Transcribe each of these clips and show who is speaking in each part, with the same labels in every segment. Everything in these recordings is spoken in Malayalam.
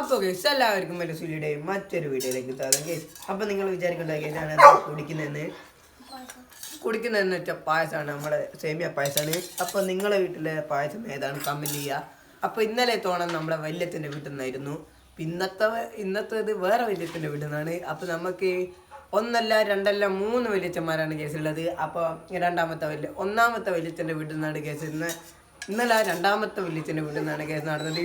Speaker 1: അപ്പോൾ ഗൈസ് എല്ലാവർക്കും എൻ്റെ സുലിയുടെയും മറ്റൊരു വീഡിയോയിലേക്ക് സ്വാഗതം ഗൈസ്. അപ്പോൾ നിങ്ങൾ വിചാരിക്കേണ്ട ഞാൻ കുടിക്കുന്നതെന്ന് വെച്ചാൽ പായസമാണ്, നമ്മുടെ സേമിയ പായസമാണ്. അപ്പോൾ നിങ്ങളെ വീട്ടിലെ പായസം ഏതാണ് കമൻറ്റ് ചെയ്യുക. അപ്പോൾ ഇന്നലെ തോണം നമ്മളെ വല്യത്തിൻ്റെ വീട്ടിൽ നിന്നായിരുന്നു. ഇന്നത്തേത് വേറെ വല്യത്തിൻ്റെ വീട്ടിൽ നിന്നാണ്. അപ്പോൾ നമുക്ക് ഒന്നല്ല രണ്ടല്ല 3 വല്യച്ചന്മാരാണ് കേസുള്ളത്. അപ്പോൾ ഒന്നാമത്തെ വല്യത്തിൻ്റെ വീട്ടിൽ നിന്നാണ് കേസ്. ഇന്നലെ രണ്ടാമത്തെ വല്യത്തിൻ്റെ വീട്ടിൽ നിന്നാണ് കേസ് നടന്നത്.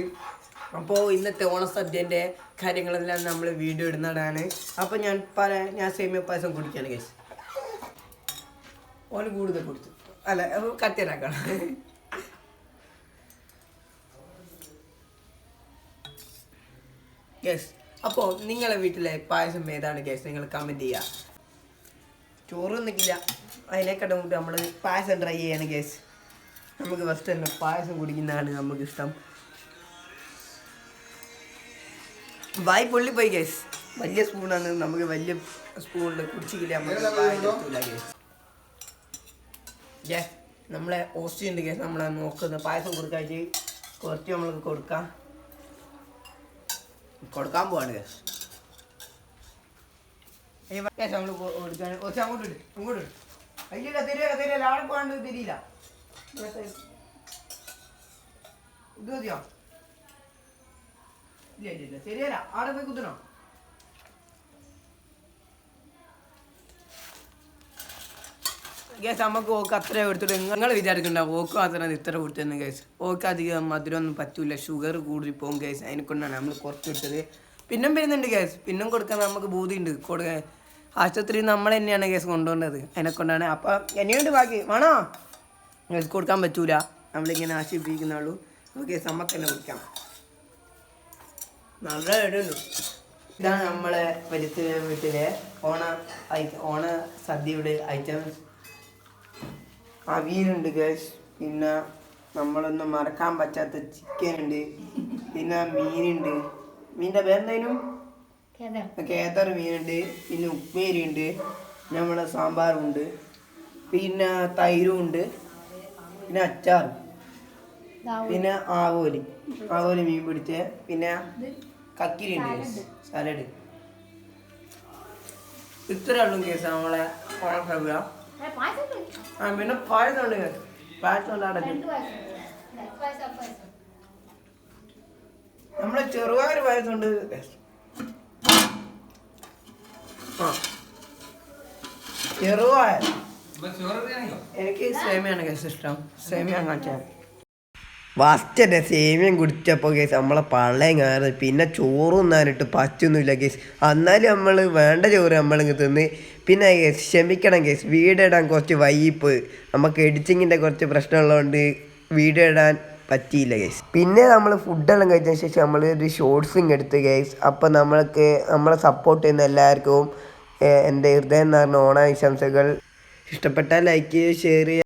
Speaker 1: അപ്പോൾ ഇന്നത്തെ ഓണസദ്യൻ്റെ കാര്യങ്ങളെല്ലാം നമ്മൾ വീഡിയോ ഇടുന്നതാണ്. അപ്പോൾ ഞാൻ സേമിയ പായസം കുടിക്കുകയാണ് കേസ്. ഓന് കൂടുതൽ കുടിച്ചു അല്ല കത്തിയനാക്കണം. യെസ്. അപ്പോൾ നിങ്ങളെ വീട്ടിലെ പായസം ഏതാണ് കേസ് നിങ്ങൾ കമൻറ്റ് ചെയ്യുക. ചോറ് നിൽക്കില്ല, അതിനെക്കാട്ടും കൂട്ടി നമ്മൾ പായസം ട്രൈ ചെയ്യാണ് കേസ്. നമുക്ക് ഫസ്റ്റ് തന്നെ പായസം കുടിക്കുന്നതാണ് നമുക്കിഷ്ടം. വായി പൊള്ളിപ്പോയി കേസ്. വലിയ സ്പൂണാണ്, നമുക്ക് വലിയ സ്പൂണിൽ കുടിച്ചില്ല നമുക്ക് കേസ്. നമ്മളെ ഓസ്റ്റിയുണ്ട് കേസ്. നമ്മളെ നോക്കുന്നത് പായസം കൊടുക്കാച്ച് കുറച്ച് നമ്മൾക്ക് കൊടുക്കാൻ പോവാണ് കേസ്. കേസ് നമ്മൾ കൊടുക്കാൻ കുറച്ച് അങ്ങോട്ട് ഇല്ല തരില്ല ആളെ പോകാണ്ട് തരില്ല. ഇത് മതിയോ? ഇല്ല ശരിയല്ല, ആടെ പോയി കുത്തണോ? കേസ് നമുക്ക് ഓക്ക് അത്ര എടുത്തിട്ട് നിങ്ങൾ വിചാരിക്കണ്ടാവും ഓക്ക് മാത്രം ഇത്ര കൊടുത്തെന്ന് കേസ്. ഓക്ക് അധികം മധുരമൊന്നും പറ്റൂല, ഷുഗർ കൂടി പോകും കേസ്. അതിനെ കൊണ്ടാണ് നമ്മൾ കുറച്ച് എടുത്തത്. പിന്നും വരുന്നുണ്ട് കേസ്, പിന്നും കൊടുക്കാൻ നമുക്ക് ബോധിയുണ്ട്. ആശുപത്രിയിൽ നമ്മൾ തന്നെയാണ് കേസ് കൊണ്ടുപോകേണ്ടത്. അതിനെ കൊണ്ടാണ്. അപ്പം എന്നെയുണ്ട് ബാക്കി വേണോ കേസ് കൊടുക്കാൻ പറ്റൂല, നമ്മളിങ്ങനെ ആശിപ്പിക്കുന്നുള്ളൂ. അപ്പോൾ കേസ് നമുക്ക് തന്നെ കുടിക്കാം. നല്ല ഇടുന്നു. ഇതാണ് നമ്മളെ വലിയ വീട്ടിലെ ഓണ സദ്യയുടെ ഐറ്റംസ്. അവിയലുണ്ട് ഗൈസ്, പിന്നെ നമ്മളൊന്നും മറക്കാൻ പറ്റാത്ത ചിക്കൻ ഉണ്ട്, പിന്നെ മീനുണ്ട്. മീനിൻ്റെ പേരെന്തായാലും കേതർ മീനുണ്ട്, പിന്നെ ഉപ്പേരി ഉണ്ട്, നമ്മളെ സാമ്പാറുണ്ട്, പിന്നെ തൈരും ഉണ്ട്, പിന്നെ അച്ചാറും, പിന്നെ ആവോലി മീൻ പിടിച്ച, പിന്നെ കക്കിരി ഉണ്ട്, സലാഡ്. ഇത്ര ഉള്ളു കേസ് നമ്മളെ ഓണസദ്യ. പിന്നെ പായസം ഉണ്ട് കേസ്. പായസം നമ്മളെ ചെറുപയർ പായസം ഉണ്ട്. ചെറുപയർ എനിക്ക് സേമിയാണ് കേസ് ഇഷ്ടം. സേമിയ കാണിച്ചാൽ ഫസ്റ്റ് തന്നെ സേമിയം കുടിച്ചപ്പോൾ കേസ് നമ്മളെ പള്ളയും കയറി. പിന്നെ ചോറ് തിന്നാനിട്ട് പറ്റൊന്നുമില്ല കേസ്. എന്നാലും നമ്മൾ വേണ്ട ചോറ് നമ്മളിങ്ങ് തിന്ന്. പിന്നെ കേസ് ക്ഷമിക്കണം കേസ്, വീഡിയോ ഇടാൻ കുറച്ച് വൈകിപ്പ്, നമുക്ക് എഡിറ്റിങ്ങിൻ്റെ കുറച്ച് പ്രശ്നമുള്ളതുകൊണ്ട് വീഡിയോ ഇടാൻ പറ്റിയില്ല കേസ്. പിന്നെ നമ്മൾ ഫുഡെല്ലാം കഴിച്ചതിന് ശേഷം നമ്മൾ ഒരു ഷോർട്സിങ് എടുത്ത് കേസ്. അപ്പോൾ നമ്മളെ സപ്പോർട്ട് ചെയ്യുന്ന എല്ലാവർക്കും എൻ്റെ ഹൃദയം നിറഞ്ഞ ഓണാശംസകൾ. ഇഷ്ടപ്പെട്ടാൽ ലൈക്ക് ചെയ്യുക, ഷെയർ ചെയ്യുക.